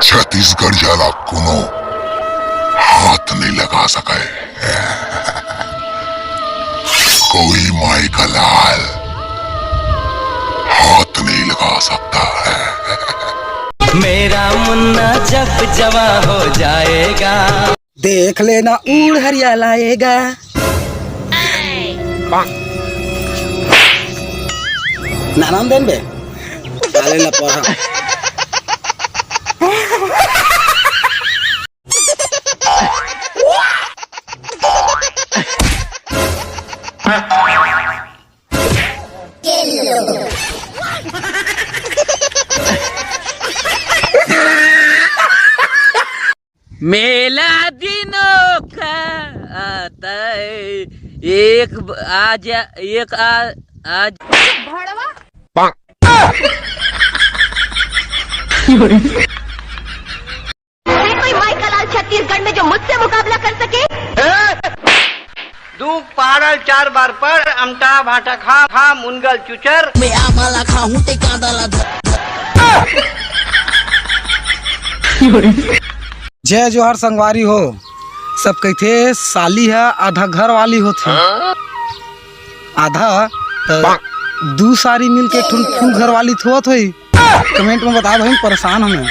छत्तीसगढ़ जाला कोनो हाथ नहीं लगा सके। कोई माई का लाल हाथ नहीं लगा सकता है। मेरा मुन्ना जब जवा हो जाएगा, देख लेना उड़ हरिया लाएगा। नाम देन बे डाले ला पढ़ा। मेला दिनों का आता है, एक आज एक आज कोई माइकल छत्तीसगढ़ में जो मुझसे मुकाबला कर सके। दू पारल 4 बार पर अमटा भाटा खा मुनगल चुचर मैं आमाला खाऊं ते कांदाला जय जोहर संगवारी हो। सब कहते साली है आधा घर वाली होती, आधा दू सारी मिल के घर वाली थोत हुई। कमेंट में बता भाई, परेशान हमें।